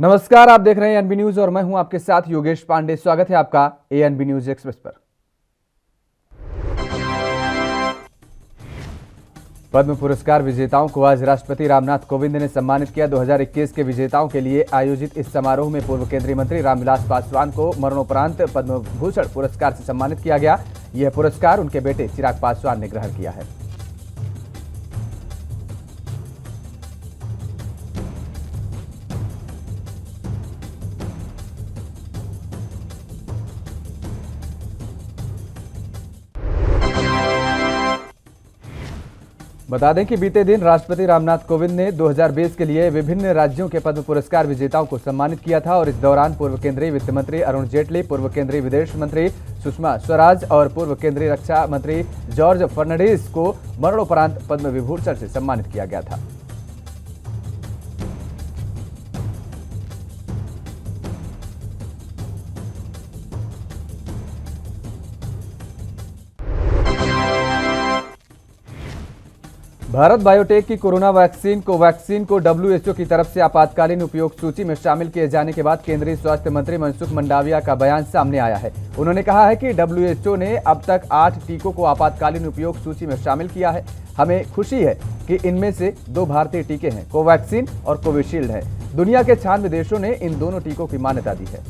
नमस्कार, आप देख रहे हैं एएनबी न्यूज और मैं हूं आपके साथ योगेश पांडे। स्वागत है आपका एएनबी न्यूज एक्सप्रेस पर। पद्म पुरस्कार विजेताओं को आज राष्ट्रपति रामनाथ कोविंद ने सम्मानित किया। 2021 के विजेताओं के लिए आयोजित इस समारोह में पूर्व केंद्रीय मंत्री रामविलास पासवान को मरणोपरांत पद्म भूषण पुरस्कार से सम्मानित किया गया। यह पुरस्कार उनके बेटे चिराग पासवान ने ग्रहण किया है। बता दें कि बीते दिन राष्ट्रपति रामनाथ कोविंद ने 2020 के लिए विभिन्न राज्यों के पद्म पुरस्कार विजेताओं को सम्मानित किया था और इस दौरान पूर्व केंद्रीय वित्त मंत्री अरुण जेटली, पूर्व केंद्रीय विदेश मंत्री सुषमा स्वराज और पूर्व केंद्रीय रक्षा मंत्री जॉर्ज फर्नांडिस को मरणोपरांत पद्म विभूषण से सम्मानित किया गया था। भारत बायोटेक की कोरोना वैक्सीन कोवैक्सीन को WHO की तरफ से आपातकालीन उपयोग सूची में शामिल किए जाने के बाद केंद्रीय स्वास्थ्य मंत्री मनसुख मंडाविया का बयान सामने आया है। उन्होंने कहा है कि WHO ने अब तक 8 टीकों को आपातकालीन उपयोग सूची में शामिल किया है। हमें खुशी है कि इनमें से 2 भारतीय टीके हैं, कोवैक्सीन और कोविशील्ड है। दुनिया के 96 देशों ने इन दोनों टीकों की मान्यता दी है।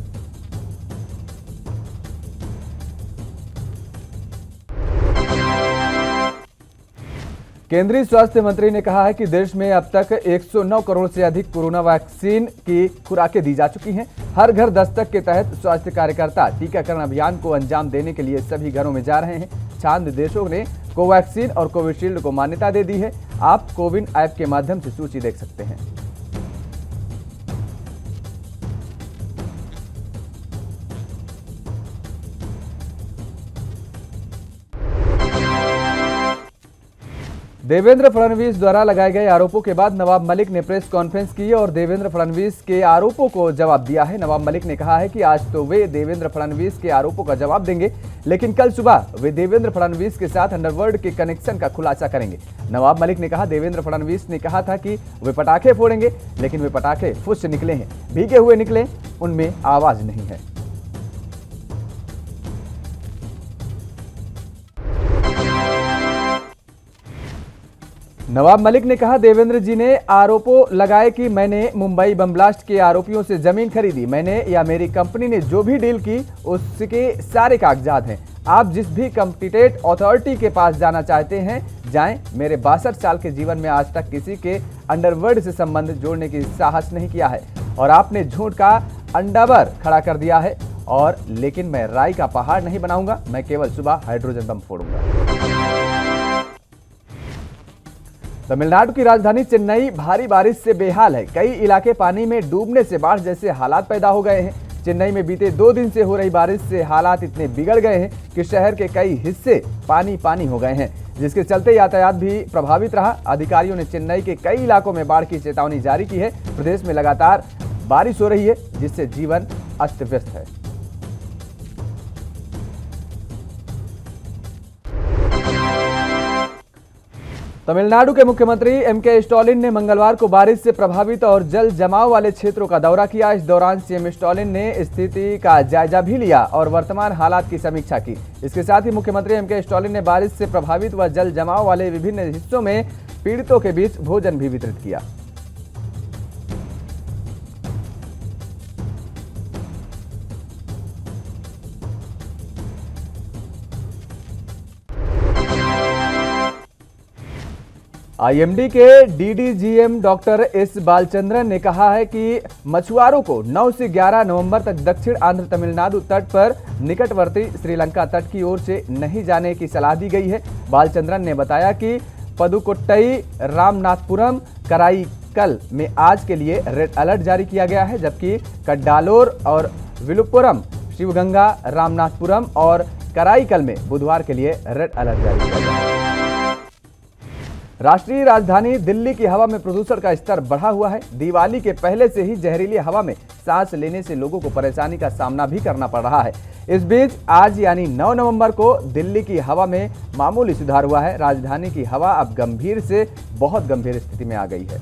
केंद्रीय स्वास्थ्य मंत्री ने कहा है कि देश में अब तक 109 करोड़ से अधिक कोरोना वैक्सीन की खुराकें दी जा चुकी हैं। हर घर दस्तक के तहत स्वास्थ्य कार्यकर्ता टीकाकरण अभियान को अंजाम देने के लिए सभी घरों में जा रहे हैं। 96 देशों ने कोवैक्सीन और कोविशील्ड को मान्यता दे दी है। आप कोविन ऐप के माध्यम से सूची देख सकते हैं। देवेंद्र फडणवीस द्वारा लगाए गए आरोपों के बाद नवाब मलिक ने प्रेस कॉन्फ्रेंस की और देवेंद्र फडणवीस के आरोपों को जवाब दिया है। नवाब मलिक ने कहा है कि आज तो वे देवेंद्र फडणवीस के आरोपों का जवाब देंगे, लेकिन कल सुबह वे देवेंद्र फडणवीस के साथ अंडरवर्ल्ड के कनेक्शन का खुलासा करेंगे। नवाब मलिक ने कहा, देवेंद्र फडणवीस ने कहा था कि वे पटाखे फोड़ेंगे, लेकिन वे पटाखे फुस निकले हैं, भीगे हुए निकले, उनमें आवाज नहीं है। नवाब मलिक ने कहा, देवेंद्र जी ने आरोपों लगाए कि मैंने मुंबई बम ब्लास्ट के आरोपियों से जमीन खरीदी। मैंने या मेरी कंपनी ने जो भी डील की उसके सारे कागजात हैं। आप जिस भी कॉम्पिटेंट अथॉरिटी के पास जाना चाहते हैं जाएं। मेरे 62 साल के जीवन में आज तक किसी के अंडरवर्ल्ड से संबंध जोड़ने की साहस नहीं किया है और आपने झूठ का अंडावर खड़ा कर दिया है। और लेकिन मैं राई का पहाड़ नहीं बनाऊंगा, मैं केवल सुबह हाइड्रोजन बम फोड़ूंगा। तमिलनाडु की राजधानी चेन्नई भारी बारिश से बेहाल है। कई इलाके पानी में डूबने से बाढ़ जैसे हालात पैदा हो गए हैं। चेन्नई में बीते 2 दिन से हो रही बारिश से हालात इतने बिगड़ गए हैं कि शहर के कई हिस्से पानी पानी हो गए हैं, जिसके चलते यातायात भी प्रभावित रहा। अधिकारियों ने चेन्नई के कई इलाकों में बाढ़ की चेतावनी जारी की है। प्रदेश में लगातार बारिश हो रही है, जिससे जीवन अस्त व्यस्त है। तमिलनाडु के मुख्यमंत्री एमके स्टालिन ने मंगलवार को बारिश से प्रभावित और जल जमाव वाले क्षेत्रों का दौरा किया। इस दौरान सीएम स्टालिन ने स्थिति का जायजा भी लिया और वर्तमान हालात की समीक्षा की। इसके साथ ही मुख्यमंत्री एमके स्टालिन ने बारिश से प्रभावित व जल जमाव वाले विभिन्न हिस्सों में पीड़ितों के बीच भोजन भी वितरित किया। आईएमडी के डीडीजीएम डॉक्टर एस बालचंद्रन ने कहा है कि मछुआरों को 9 से 11 नवंबर तक दक्षिण आंध्र तमिलनाडु तट पर निकटवर्ती श्रीलंका तट की ओर से नहीं जाने की सलाह दी गई है। बालचंद्रन ने बताया कि पदुकोट्टई, रामनाथपुरम, कराईकल में आज के लिए रेड अलर्ट जारी किया गया है, जबकि कड्डालोर और विलुपुरम, शिवगंगा, रामनाथपुरम और कराईकल में बुधवार के लिए रेड अलर्ट जारी किया गया है। राष्ट्रीय राजधानी दिल्ली की हवा में प्रदूषण का स्तर बढ़ा हुआ है। दिवाली के पहले से ही जहरीली हवा में सांस लेने से लोगों को परेशानी का सामना भी करना पड़ रहा है। इस बीच आज यानी 9 नवंबर को दिल्ली की हवा में मामूली सुधार हुआ है। राजधानी की हवा अब गंभीर से बहुत गंभीर स्थिति में आ गई है।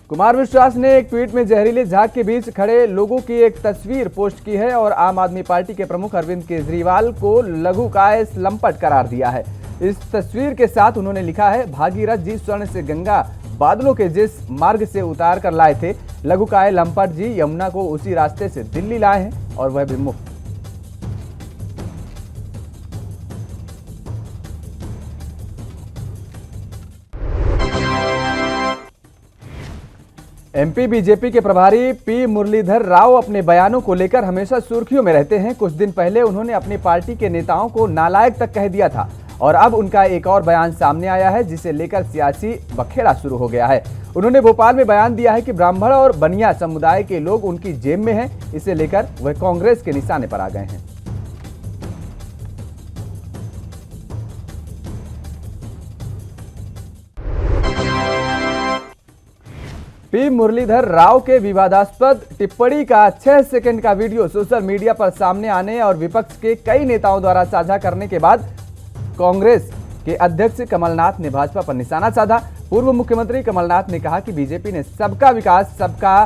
कुमार विश्वास ने एक ट्वीट में जहरीले झाग के बीच खड़े लोगों की एक तस्वीर पोस्ट की है और आम आदमी पार्टी के प्रमुख अरविंद केजरीवाल को लघुकाय लंपट करार दिया है। इस तस्वीर के साथ उन्होंने लिखा है, भागीरथ जी स्वर्ण से गंगा बादलों के जिस मार्ग से उतार कर लाए थे, लघुकाय लंपट जी यमुना को उसी रास्ते से दिल्ली लाए हैं और वह भी मुफ्त। एमपी बीजेपी के प्रभारी पी मुरलीधर राव अपने बयानों को लेकर हमेशा सुर्खियों में रहते हैं। कुछ दिन पहले उन्होंने अपनी पार्टी के नेताओं को नालायक तक कह दिया था और अब उनका एक और बयान सामने आया है जिसे लेकर सियासी बखेड़ा शुरू हो गया है। उन्होंने भोपाल में बयान दिया है कि ब्राह्मण और बनिया समुदाय के लोग उनकी जेब में हैं, इसे लेकर वह कांग्रेस के निशाने पर आ गए हैं। पी मुरलीधर राव के विवादास्पद टिप्पणी का 6 सेकंड का वीडियो सोशल मीडिया पर सामने आने और विपक्ष के कई नेताओं द्वारा साझा करने के बाद कांग्रेस के अध्यक्ष कमलनाथ ने भाजपा पर निशाना साधा। पूर्व मुख्यमंत्री कमलनाथ ने कहा कि बीजेपी ने सबका विकास सबका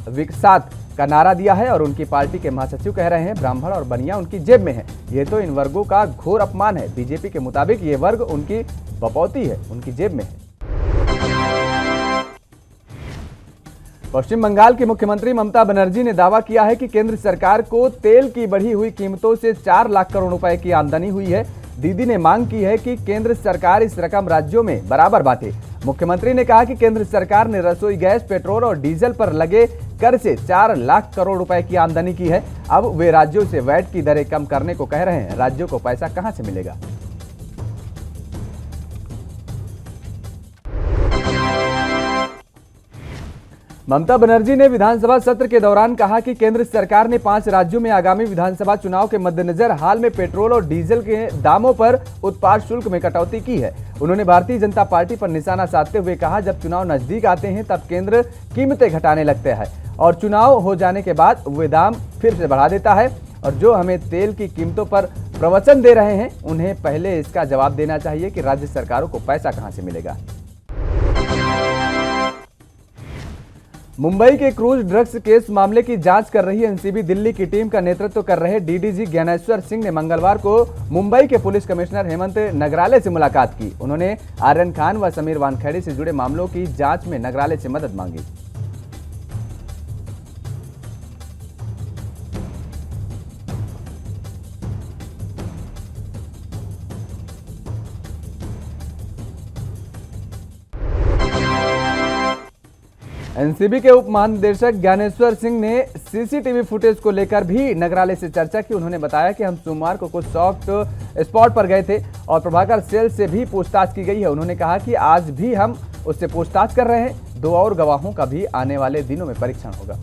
विकास का नारा दिया है और उनकी पार्टी के महासचिव कह रहे हैं ब्राह्मण और बनिया उनकी जेब में है। ये तो इन वर्गों का घोर अपमान है। बीजेपी के मुताबिक ये वर्ग उनकी बपौती है, उनकी जेब में है। पश्चिम बंगाल की मुख्यमंत्री ममता बनर्जी ने दावा किया है कि केंद्र सरकार को तेल की बढ़ी हुई कीमतों से 4 लाख करोड़ रुपए की आमदनी हुई है। दीदी ने मांग की है कि केंद्र सरकार इस रकम राज्यों में बराबर बांटे। मुख्यमंत्री ने कहा कि केंद्र सरकार ने रसोई गैस, पेट्रोल और डीजल पर लगे कर से 4 लाख करोड़ रुपए की आमदनी की है। अब वे राज्यों से वैट की दरें कम करने को कह रहे हैं। राज्यों को पैसा कहां से मिलेगा? ममता बनर्जी ने विधानसभा सत्र के दौरान कहा कि केंद्र सरकार ने 5 राज्यों में आगामी विधानसभा चुनाव के मद्देनजर हाल में पेट्रोल और डीजल के दामों पर उत्पाद शुल्क में कटौती की है। उन्होंने भारतीय जनता पार्टी पर निशाना साधते हुए कहा, जब चुनाव नजदीक आते हैं तब केंद्र कीमतें घटाने लगते हैं और चुनाव हो जाने के बाद वे दाम फिर से बढ़ा देता है और जो हमें तेल की कीमतों पर प्रवचन दे रहे हैं उन्हें पहले इसका जवाब देना चाहिए कि राज्य सरकारों को पैसा कहां से मिलेगा। मुंबई के क्रूज ड्रग्स केस मामले की जांच कर रही एनसीबी दिल्ली की टीम का नेतृत्व कर रहे डीडीजी ज्ञानेश्वर सिंह ने मंगलवार को मुंबई के पुलिस कमिश्नर हेमंत नगराले से मुलाकात की। उन्होंने आर्यन खान व समीर वानखेड़े से जुड़े मामलों की जांच में नगराले से मदद मांगी। एनसीबी के उप महानिदेशक ज्ञानेश्वर सिंह ने सीसीटीवी फुटेज को लेकर भी नगराले से चर्चा की। उन्होंने बताया कि हम सोमवार को कुछ सॉफ्ट स्पॉट पर गए थे और प्रभाकर सेल से भी पूछताछ की गई है। उन्होंने कहा कि आज भी हम उससे पूछताछ कर रहे हैं। 2 और गवाहों का भी आने वाले दिनों में परीक्षण होगा।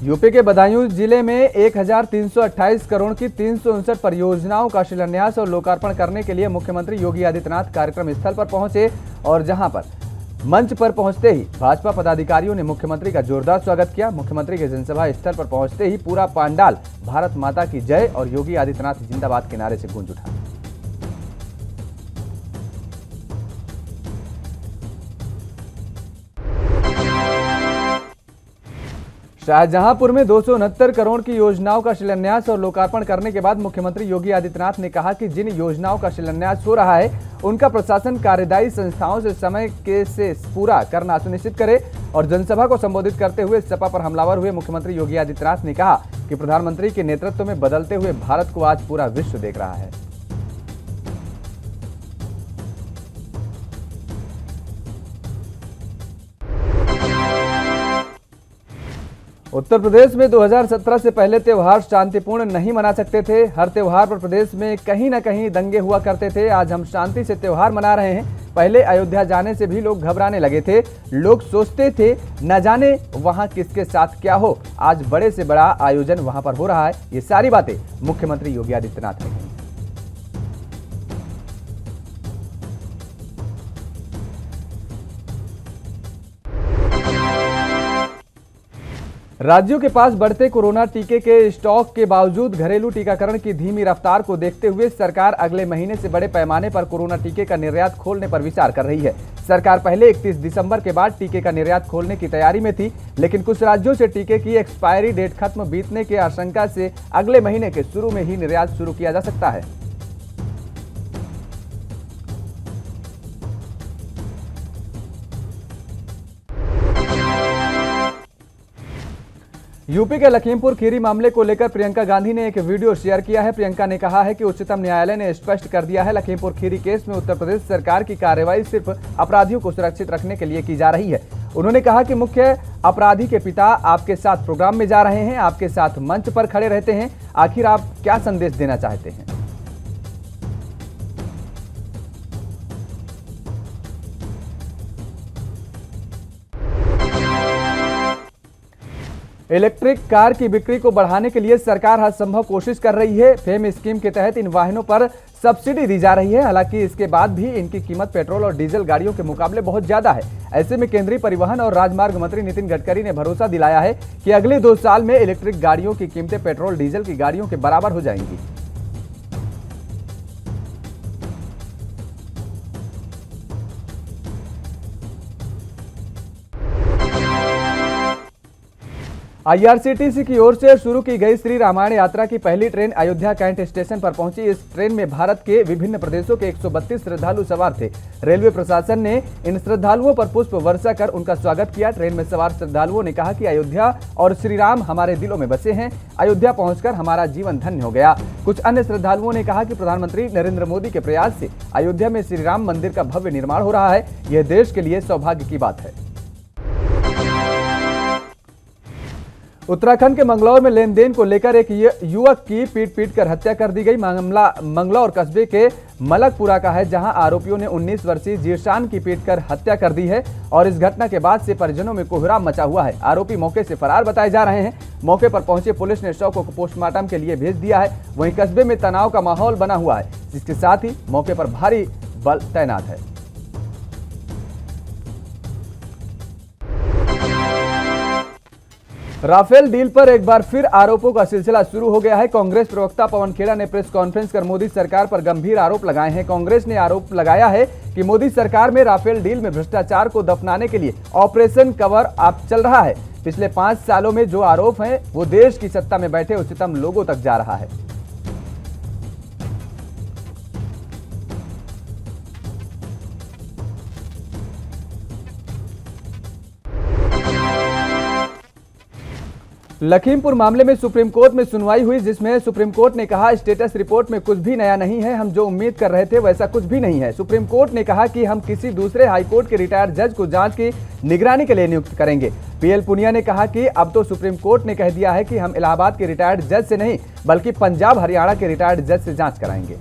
यूपी के बदायूं जिले में 1328 करोड़ की 359 परियोजनाओं का शिलान्यास और लोकार्पण करने के लिए मुख्यमंत्री योगी आदित्यनाथ कार्यक्रम स्थल पर पहुंचे और जहां पर मंच पर पहुंचते ही भाजपा पदाधिकारियों ने मुख्यमंत्री का जोरदार स्वागत किया। मुख्यमंत्री के जनसभा स्थल पर पहुंचते ही पूरा पंडाल भारत माता की जय और योगी आदित्यनाथ जिंदाबाद के नारे से गूंज उठा। शाहजहांपुर में 269 करोड़ की योजनाओं का शिलान्यास और लोकार्पण करने के बाद मुख्यमंत्री योगी आदित्यनाथ ने कहा कि जिन योजनाओं का शिलान्यास हो रहा है उनका प्रशासन कार्यदायी संस्थाओं से समय से पूरा करना सुनिश्चित करे। और जनसभा को संबोधित करते हुए सपा पर हमलावर हुए मुख्यमंत्री योगी आदित्यनाथ ने कहा कि प्रधानमंत्री के नेतृत्व में बदलते हुए भारत को आज पूरा विश्व देख रहा है। उत्तर प्रदेश में 2017 से पहले त्योहार शांतिपूर्ण नहीं मना सकते थे। हर त्योहार पर प्रदेश में कहीं न कहीं दंगे हुआ करते थे। आज हम शांति से त्योहार मना रहे हैं। पहले अयोध्या जाने से भी लोग घबराने लगे थे। लोग सोचते थे न जाने वहां किसके साथ क्या हो। आज बड़े से बड़ा आयोजन वहां पर हो रहा है। ये सारी बातें मुख्यमंत्री योगी आदित्यनाथ ने कही। राज्यों के पास बढ़ते कोरोना टीके के स्टॉक के बावजूद घरेलू टीकाकरण की धीमी रफ्तार को देखते हुए सरकार अगले महीने से बड़े पैमाने पर कोरोना टीके का निर्यात खोलने पर विचार कर रही है। सरकार पहले 31 दिसंबर के बाद टीके का निर्यात खोलने की तैयारी में थी, लेकिन कुछ राज्यों से टीके की एक्सपायरी डेट खत्म बीतने की आशंका से अगले महीने के शुरू में ही निर्यात शुरू किया जा सकता है। यूपी के लखीमपुर खीरी मामले को लेकर प्रियंका गांधी ने एक वीडियो शेयर किया है। प्रियंका ने कहा है कि उच्चतम न्यायालय ने स्पष्ट कर दिया है, लखीमपुर खीरी केस में उत्तर प्रदेश सरकार की कार्रवाई सिर्फ अपराधियों को सुरक्षित रखने के लिए की जा रही है। उन्होंने कहा कि मुख्य अपराधी के पिता आपके साथ प्रोग्राम में जा रहे हैं, आपके साथ मंच पर खड़े रहते हैं। आखिर आप क्या संदेश देना चाहते हैं? इलेक्ट्रिक कार की बिक्री को बढ़ाने के लिए सरकार हर संभव कोशिश कर रही है। फेम स्कीम के तहत इन वाहनों पर सब्सिडी दी जा रही है। हालांकि इसके बाद भी इनकी कीमत पेट्रोल और डीजल गाड़ियों के मुकाबले बहुत ज्यादा है। ऐसे में केंद्रीय परिवहन और राजमार्ग मंत्री नितिन गडकरी ने भरोसा दिलाया है कि अगले 2 साल में इलेक्ट्रिक गाड़ियों की कीमतें पेट्रोल डीजल की गाड़ियों के बराबर हो जाएंगी। आईआरसीटीसी की ओर से शुरू की गई श्री रामायण यात्रा की पहली ट्रेन अयोध्या कैंट स्टेशन पर पहुंची। इस ट्रेन में भारत के विभिन्न प्रदेशों के 132 श्रद्धालु सवार थे। रेलवे प्रशासन ने इन श्रद्धालुओं पर पुष्प वर्षा कर उनका स्वागत किया। ट्रेन में सवार श्रद्धालुओं ने कहा कि अयोध्या और श्री राम हमारे दिलों में बसे हैं। अयोध्या पहुंचकर हमारा जीवन धन्य हो गया। कुछ अन्य श्रद्धालुओं ने कहा कि प्रधानमंत्री नरेंद्र मोदी के प्रयास से अयोध्या में श्री राम मंदिर का भव्य निर्माण हो रहा है। यह देश के लिए सौभाग्य की बात है। उत्तराखंड के मंगलौर में लेन देन को लेकर एक युवक की पीट कर हत्या कर दी गई। मामला मंगलौर कस्बे के मलकपुरा का है, जहां आरोपियों ने 19 वर्षीय जीशान की पीटकर हत्या कर दी है और इस घटना के बाद से परिजनों में कोहराम मचा हुआ है। आरोपी मौके से फरार बताए जा रहे हैं। मौके पर पहुंचे पुलिस ने शव को पोस्टमार्टम के लिए भेज दिया है। वहीं कस्बे में तनाव का माहौल बना हुआ है, जिसके साथ ही मौके पर भारी बल तैनात है। राफेल डील पर एक बार फिर आरोपों का सिलसिला शुरू हो गया है। कांग्रेस प्रवक्ता पवन खेड़ा ने प्रेस कॉन्फ्रेंस कर मोदी सरकार पर गंभीर आरोप लगाए हैं। कांग्रेस ने आरोप लगाया है कि मोदी सरकार में राफेल डील में भ्रष्टाचार को दफनाने के लिए ऑपरेशन कवर अप चल रहा है। पिछले 5 सालों में जो आरोप हैं वो देश की सत्ता में बैठे उच्चतम लोगों तक जा रहा है। लखीमपुर मामले में सुप्रीम कोर्ट में सुनवाई हुई, जिसमें सुप्रीम कोर्ट ने कहा स्टेटस रिपोर्ट में कुछ भी नया नहीं है। हम जो उम्मीद कर रहे थे वैसा कुछ भी नहीं है। सुप्रीम कोर्ट ने कहा कि हम किसी दूसरे हाईकोर्ट के रिटायर्ड जज को जांच की निगरानी के लिए नियुक्त करेंगे। पीएल पुनिया ने कहा कि अब तो सुप्रीम कोर्ट ने कह दिया है कि हम इलाहाबाद के रिटायर्ड जज से नहीं बल्कि पंजाब हरियाणा के रिटायर्ड जज से जांच कराएंगे।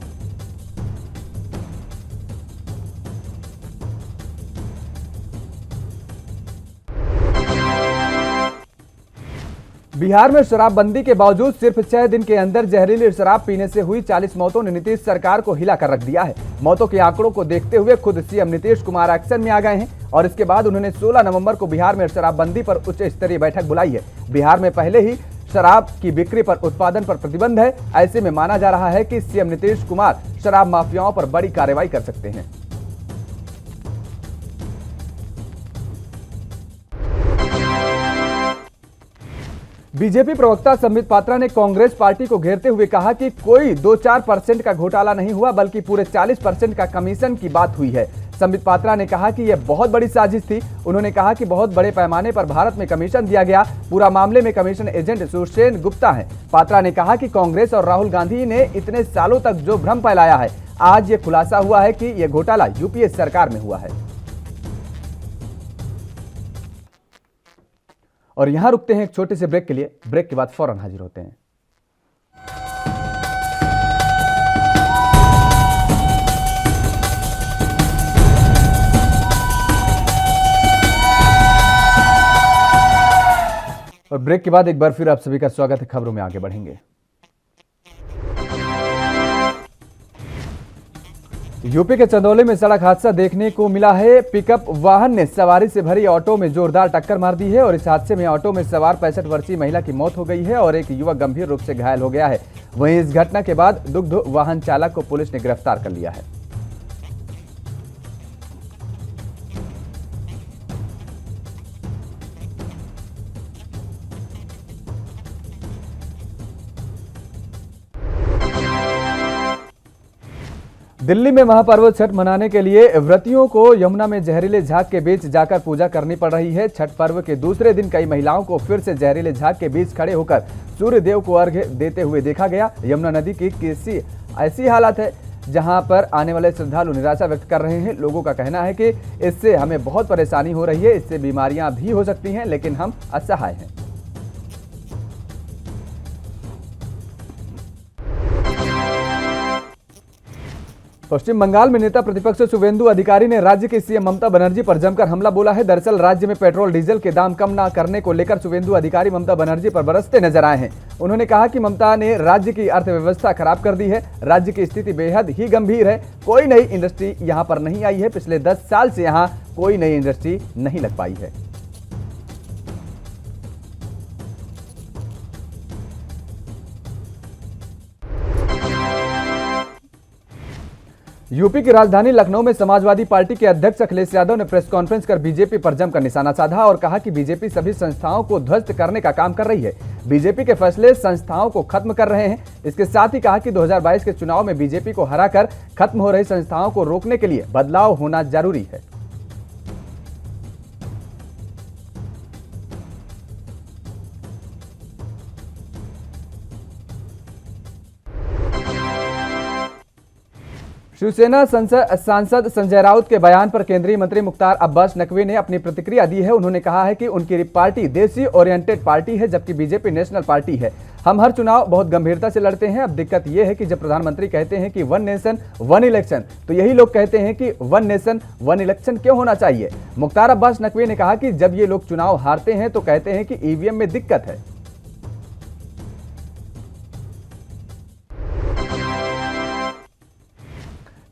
बिहार में शराबबंदी के बावजूद सिर्फ 6 दिन के अंदर जहरीली शराब पीने से हुई 40 मौतों ने नीतीश सरकार को हिला कर रख दिया है। मौतों के आंकड़ों को देखते हुए खुद सीएम नीतीश कुमार एक्शन में आ गए हैं और इसके बाद उन्होंने 16 नवंबर को बिहार में शराबबंदी पर उच्च स्तरीय बैठक बुलाई है। बिहार में पहले ही शराब की बिक्री पर उत्पादन पर प्रतिबंध है। ऐसे में माना जा रहा है कि सीएम नीतीश कुमार शराब माफियाओं पर बड़ी कार्रवाई कर सकते हैं। बीजेपी प्रवक्ता संबित पात्रा ने कांग्रेस पार्टी को घेरते हुए कहा कि कोई 2-4% का घोटाला नहीं हुआ बल्कि पूरे 40% का कमीशन की बात हुई है। संबित पात्रा ने कहा कि यह बहुत बड़ी साजिश थी। उन्होंने कहा कि बहुत बड़े पैमाने पर भारत में कमीशन दिया गया। पूरा मामले में कमीशन एजेंट सुसेन गुप्ता है। पात्रा ने कहा कि कांग्रेस और राहुल गांधी ने इतने सालों तक जो भ्रम फैलाया है, आज ये खुलासा हुआ है कि यह घोटाला यूपीए सरकार में हुआ है। और यहां रुकते हैं एक छोटे से ब्रेक के लिए। ब्रेक के बाद फौरन हाजिर होते हैं। और ब्रेक के बाद एक बार फिर आप सभी का स्वागत है। खबरों में आगे बढ़ेंगे। यूपी के चंदौली में सड़क हादसा देखने को मिला है। पिकअप वाहन ने सवारी से भरी ऑटो में जोरदार टक्कर मार दी है और इस हादसे में ऑटो में सवार 65 वर्षीय महिला की मौत हो गई है और एक युवक गंभीर रूप से घायल हो गया है। वहीं इस घटना के बाद दुग्ध वाहन चालक को पुलिस ने गिरफ्तार कर लिया है। दिल्ली में महापर्व छठ मनाने के लिए व्रतियों को यमुना में जहरीले झाग के बीच जाकर पूजा करनी पड़ रही है। छठ पर्व के दूसरे दिन कई महिलाओं को फिर से जहरीले झाग के बीच खड़े होकर सूर्य देव को अर्घ्य देते हुए देखा गया। यमुना नदी की किसी ऐसी हालत है जहां पर आने वाले श्रद्धालु निराशा व्यक्त कर रहे हैं। लोगों का कहना है कि इससे हमें बहुत परेशानी हो रही है, इससे बीमारियां भी हो सकती हैं, लेकिन हम असहाय हैं। पश्चिम बंगाल में नेता प्रतिपक्ष शुवेंदु अधिकारी ने राज्य की सीएम ममता बनर्जी पर जमकर हमला बोला है। दरअसल राज्य में पेट्रोल डीजल के दाम कम न करने को लेकर शुवेंदु अधिकारी ममता बनर्जी पर बरसते नजर आए हैं। उन्होंने कहा कि ममता ने राज्य की अर्थव्यवस्था खराब कर दी है। राज्य की स्थिति बेहद ही गंभीर है। कोई नई इंडस्ट्री यहां पर नहीं आई है। पिछले 10 साल से यहां कोई नई इंडस्ट्री नहीं लग पाई है। यूपी की राजधानी लखनऊ में समाजवादी पार्टी के अध्यक्ष अखिलेश यादव ने प्रेस कॉन्फ्रेंस कर बीजेपी पर जमकर निशाना साधा और कहा कि बीजेपी सभी संस्थाओं को ध्वस्त करने का काम कर रही है। बीजेपी के फैसले संस्थाओं को खत्म कर रहे हैं। इसके साथ ही कहा कि 2022 के चुनाव में बीजेपी को हराकर खत्म हो रही संस्थाओं को रोकने के लिए बदलाव होना जरूरी है। शिवसेना सांसद संजय राउत के बयान पर केंद्रीय मंत्री मुख्तार अब्बास नकवी ने अपनी प्रतिक्रिया दी है। उन्होंने कहा है कि उनकी पार्टी देसी ओरिएंटेड पार्टी है, जबकि बीजेपी नेशनल पार्टी है। हम हर चुनाव बहुत गंभीरता से लड़ते हैं। अब दिक्कत यह है कि जब प्रधानमंत्री कहते हैं कि 1 नेशन 1 इलेक्शन, तो यही लोग कहते हैं कि 1 नेशन 1 इलेक्शन क्यों होना चाहिए। मुख्तार अब्बास नकवी ने कहा कि जब ये लोग चुनाव हारते हैं तो कहते हैं कि ईवीएम में दिक्कत है।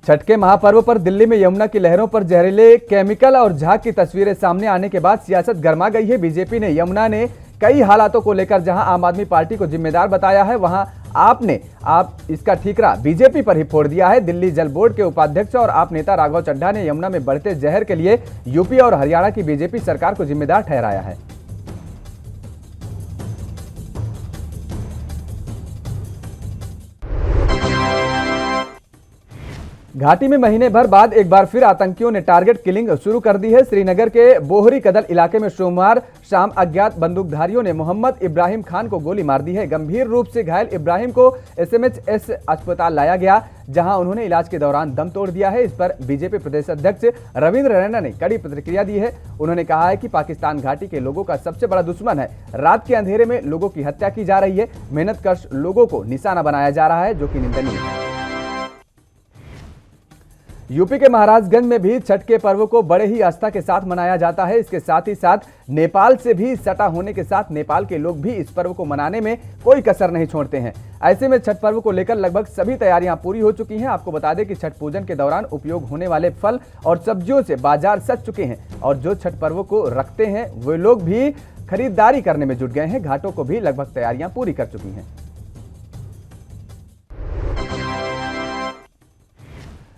छठ के महापर्व पर दिल्ली में यमुना की लहरों पर जहरीले केमिकल और झाग की तस्वीरें सामने आने के बाद सियासत गर्मा गई है। बीजेपी ने यमुना ने कई हालातों को लेकर जहां आम आदमी पार्टी को जिम्मेदार बताया है, वहां आप इसका ठीकरा बीजेपी पर ही फोड़ दिया है। दिल्ली जल बोर्ड के उपाध्यक्ष और आप नेता राघव चड्ढा ने यमुना में बढ़ते जहर के लिए यूपी और हरियाणा की बीजेपी सरकार को जिम्मेदार ठहराया है। घाटी में महीने भर बाद एक बार फिर आतंकियों ने टारगेट किलिंग शुरू कर दी है। श्रीनगर के बोहरी कदल इलाके में सोमवार शाम अज्ञात बंदूकधारियों ने मोहम्मद इब्राहिम खान को गोली मार दी है। गंभीर रूप से घायल इब्राहिम को एसएमएचएस अस्पताल लाया गया, जहां उन्होंने इलाज के दौरान दम तोड़ दिया है। इस पर बीजेपी प्रदेश अध्यक्ष रविंद्र रैना ने कड़ी प्रतिक्रिया दी है। उन्होंने कहा है कि पाकिस्तान घाटी के लोगों का सबसे बड़ा दुश्मन है। रात के अंधेरे में लोगों की हत्या की जा रही है। मेहनतकश लोगों को निशाना बनाया जा रहा है, जो कि निंदनीय है। यूपी के महाराजगंज में भी छठ के पर्व को बड़े ही आस्था के साथ मनाया जाता है। इसके साथ ही साथ नेपाल से भी सटा होने के साथ नेपाल के लोग भी इस पर्व को मनाने में कोई कसर नहीं छोड़ते हैं। ऐसे में छठ पर्व को लेकर लगभग सभी तैयारियां पूरी हो चुकी हैं। आपको बता दें कि छठ पूजन के दौरान उपयोग होने वाले फल और सब्जियों से बाजार सज चुके हैं और जो छठ पर्व को रखते हैं वे लोग भी खरीदारी करने में जुट गए हैं। घाटों को भी लगभग तैयारियां पूरी कर चुकी हैं।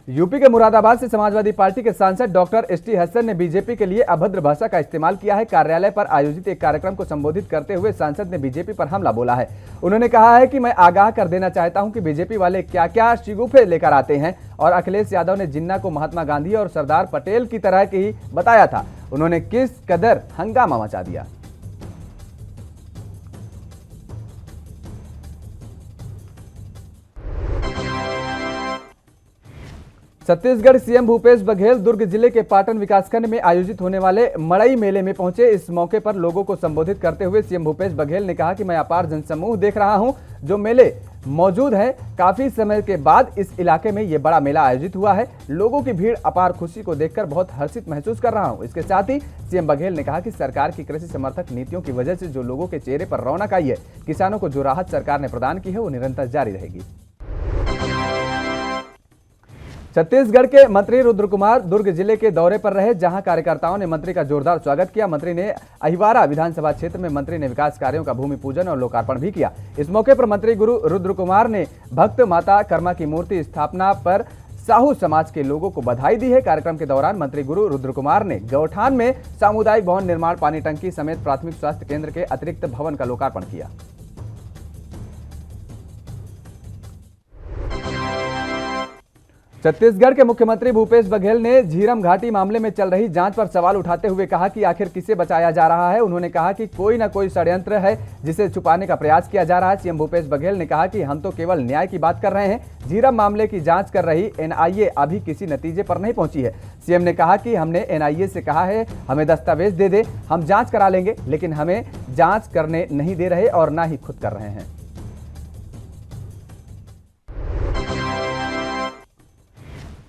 यूपी के मुरादाबाद से समाजवादी पार्टी के सांसद डॉक्टर एसटी हसन ने बीजेपी के लिए अभद्र भाषा का इस्तेमाल किया है। कार्यालय पर आयोजित एक कार्यक्रम को संबोधित करते हुए सांसद ने बीजेपी पर हमला बोला है। उन्होंने कहा है कि मैं आगाह कर देना चाहता हूं कि बीजेपी वाले क्या क्या शिगुफे लेकर आते हैं और अखिलेश यादव ने जिन्ना को महात्मा गांधी और सरदार पटेल की तरह की ही बताया था। उन्होंने किस कदर हंगामा मचा दिया। छत्तीसगढ़ सीएम भूपेश बघेल दुर्ग जिले के पाटन विकासखंड में आयोजित होने वाले मड़ई मेले में पहुंचे। इस मौके पर लोगों को संबोधित करते हुए सीएम भूपेश बघेल ने कहा कि मैं अपार जनसमूह देख रहा हूं जो मेले मौजूद है। काफी समय के बाद इस इलाके में ये बड़ा मेला आयोजित हुआ है। लोगों की भीड़ अपार खुशी को देखकर बहुत हर्षित महसूस कर रहा हूं। इसके साथ ही सीएम बघेल ने कहा कि सरकार की कृषि समर्थक नीतियों की वजह से जो लोगों के चेहरे पर रौनक आई है, किसानों को जो राहत सरकार ने प्रदान की है वो निरंतर जारी रहेगी। छत्तीसगढ़ के मंत्री रुद्र कुमार दुर्ग जिले के दौरे पर रहे, जहां कार्यकर्ताओं ने मंत्री का जोरदार स्वागत किया। मंत्री ने अहिवारा विधानसभा क्षेत्र में मंत्री ने विकास कार्यों का भूमि पूजन और लोकार्पण भी किया। इस मौके पर मंत्री गुरु रुद्र कुमार ने भक्त माता कर्मा की मूर्ति स्थापना पर साहू समाज के लोगों को बधाई दी है। कार्यक्रम के दौरान मंत्री गुरु रुद्र कुमार ने गौठान में सामुदायिक भवन निर्माण, पानी टंकी समेत प्राथमिक स्वास्थ्य केंद्र के अतिरिक्त भवन का लोकार्पण किया। छत्तीसगढ़ के मुख्यमंत्री भूपेश बघेल ने झीरम घाटी मामले में चल रही जांच पर सवाल उठाते हुए कहा कि आखिर किसे बचाया जा रहा है। उन्होंने कहा कि कोई न कोई षड्यंत्र है जिसे छुपाने का प्रयास किया जा रहा है। सीएम भूपेश बघेल ने कहा कि हम तो केवल न्याय की बात कर रहे हैं। झीरम मामले की जांच कर रही एनआईए अभी किसी नतीजे पर नहीं पहुंची है। सीएम ने कहा कि हमने एनआईए से कहा है हमें दस्तावेज दे दे, हम जांच करा लेंगे, लेकिन हमें जांच करने नहीं दे रहे और न ही खुद कर रहे हैं।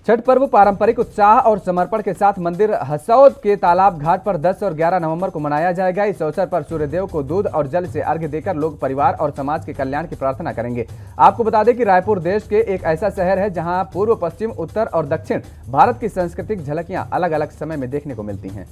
छठ पर्व पारंपरिक उत्साह और समर्पण के साथ मंदिर हसौद के तालाब घाट पर 10 और 11 नवंबर को मनाया जाएगा। इस अवसर पर सूर्यदेव को दूध और जल से अर्घ्य देकर लोग परिवार और समाज के कल्याण की प्रार्थना करेंगे। आपको बता दें कि रायपुर देश के एक ऐसा शहर है जहां पूर्व, पश्चिम, उत्तर और दक्षिण भारत की सांस्कृतिक झलकियां अलग अलग समय में देखने को मिलती हैं।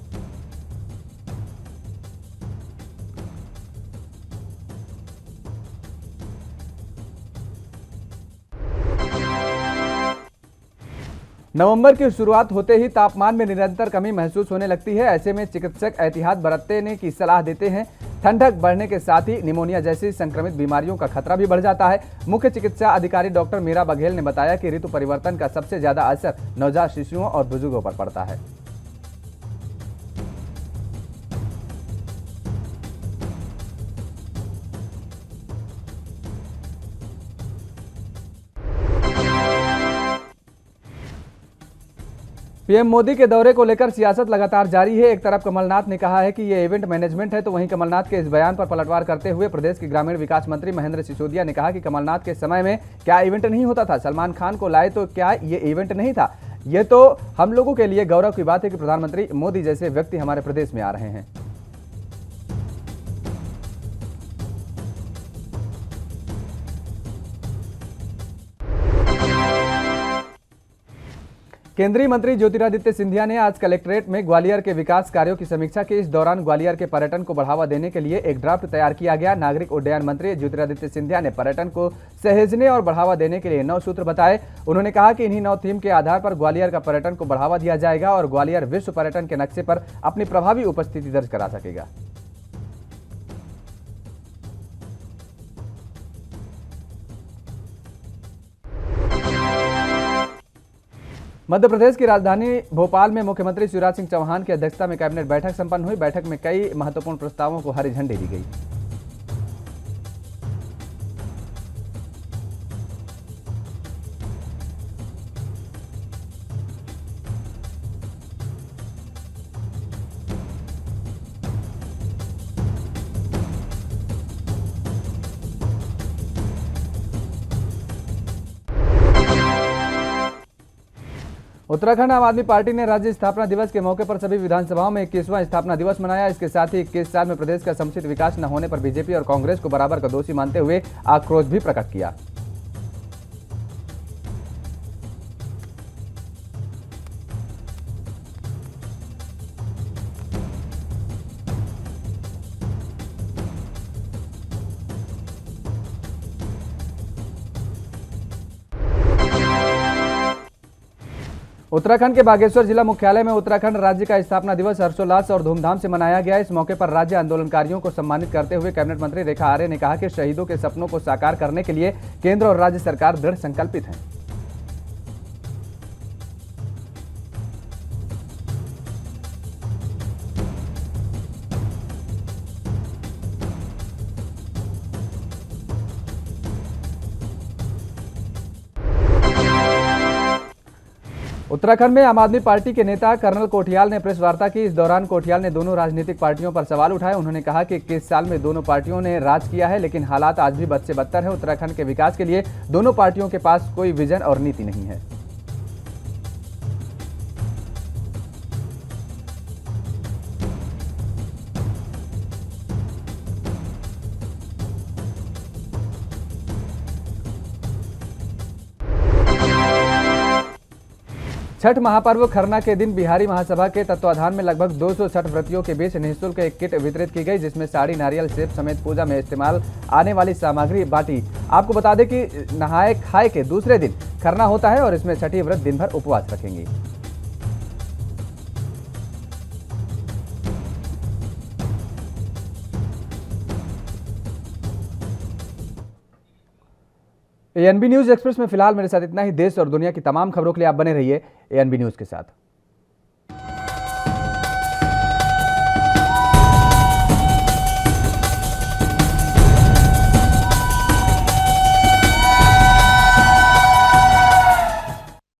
नवंबर की शुरुआत होते ही तापमान में निरंतर कमी महसूस होने लगती है। ऐसे में चिकित्सक एहतियात बरतने की सलाह देते हैं। ठंडक बढ़ने के साथ ही निमोनिया जैसी संक्रमित बीमारियों का खतरा भी बढ़ जाता है। मुख्य चिकित्सा अधिकारी डॉक्टर मीरा बघेल ने बताया कि ऋतु परिवर्तन का सबसे ज्यादा असर नवजात शिशुओं और बुजुर्गों पर पड़ता है। पीएम मोदी के दौरे को लेकर सियासत लगातार जारी है। एक तरफ कमलनाथ ने कहा है कि ये इवेंट मैनेजमेंट है, तो वहीं कमलनाथ के इस बयान पर पलटवार करते हुए प्रदेश के ग्रामीण विकास मंत्री महेंद्र सिसोदिया ने कहा कि कमलनाथ के समय में क्या इवेंट नहीं होता था? सलमान खान को लाए तो क्या ये इवेंट नहीं था? ये तो हम लोगों के लिए गौरव की बात है कि प्रधानमंत्री मोदी जैसे व्यक्ति हमारे प्रदेश में आ रहे हैं। केंद्रीय मंत्री ज्योतिरादित्य सिंधिया ने आज कलेक्ट्रेट में ग्वालियर के विकास कार्यों की समीक्षा की। इस दौरान ग्वालियर के पर्यटन को बढ़ावा देने के लिए एक ड्राफ्ट तैयार किया गया। नागरिक उड्डयन मंत्री ज्योतिरादित्य सिंधिया ने पर्यटन को सहेजने और बढ़ावा देने के लिए 9 सूत्र बताए। उन्होंने कहा कि इन्हीं 9 थीम के आधार पर ग्वालियर का पर्यटन को बढ़ावा दिया जाएगा और ग्वालियर विश्व पर्यटन के नक्शे पर अपनी प्रभावी उपस्थिति दर्ज करा सकेगा। मध्य प्रदेश की राजधानी भोपाल में मुख्यमंत्री शिवराज सिंह चौहान की अध्यक्षता में कैबिनेट बैठक संपन्न हुई। बैठक में कई महत्वपूर्ण प्रस्तावों को हरी झंडी दी गई। उत्तराखंड आम आदमी पार्टी ने राज्य स्थापना दिवस के मौके पर सभी विधानसभाओं में 21वां स्थापना दिवस मनाया। इसके साथ ही 21 साल में प्रदेश का समुचित विकास न होने पर बीजेपी और कांग्रेस को बराबर का दोषी मानते हुए आक्रोश भी प्रकट किया। उत्तराखंड के बागेश्वर जिला मुख्यालय में उत्तराखंड राज्य का स्थापना दिवस हर्षोल्लास और धूमधाम से मनाया गया। इस मौके पर राज्य आंदोलनकारियों को सम्मानित करते हुए कैबिनेट मंत्री रेखा आर्य ने कहा कि शहीदों के सपनों को साकार करने के लिए केंद्र और राज्य सरकार दृढ़ संकल्पित है। उत्तराखंड में आम आदमी पार्टी के नेता कर्नल कोठियाल ने प्रेस वार्ता की। इस दौरान कोठियाल ने दोनों राजनीतिक पार्टियों पर सवाल उठाए। उन्होंने कहा कि 21 साल में दोनों पार्टियों ने राज किया है, लेकिन हालात आज भी बद से बदतर है। उत्तराखंड के विकास के लिए दोनों पार्टियों के पास कोई विजन और नीति नहीं है। छठ महापर्व खरना के दिन बिहारी महासभा के तत्वाधान में लगभग 200 छठ व्रतियों के बीच निःशुल्क एक किट वितरित की गई, जिसमें साड़ी, नारियल, सेब समेत पूजा में इस्तेमाल आने वाली सामग्री बांटी। आपको बता दें कि नहाए खाए के दूसरे दिन खरना होता है और इसमें छठी व्रत दिन भर उपवास रखेंगी। एएनबी न्यूज एक्सप्रेस में फिलहाल मेरे साथ इतना ही। देश और दुनिया की तमाम खबरों के लिए आप बने रहिए एएनबी न्यूज के साथ।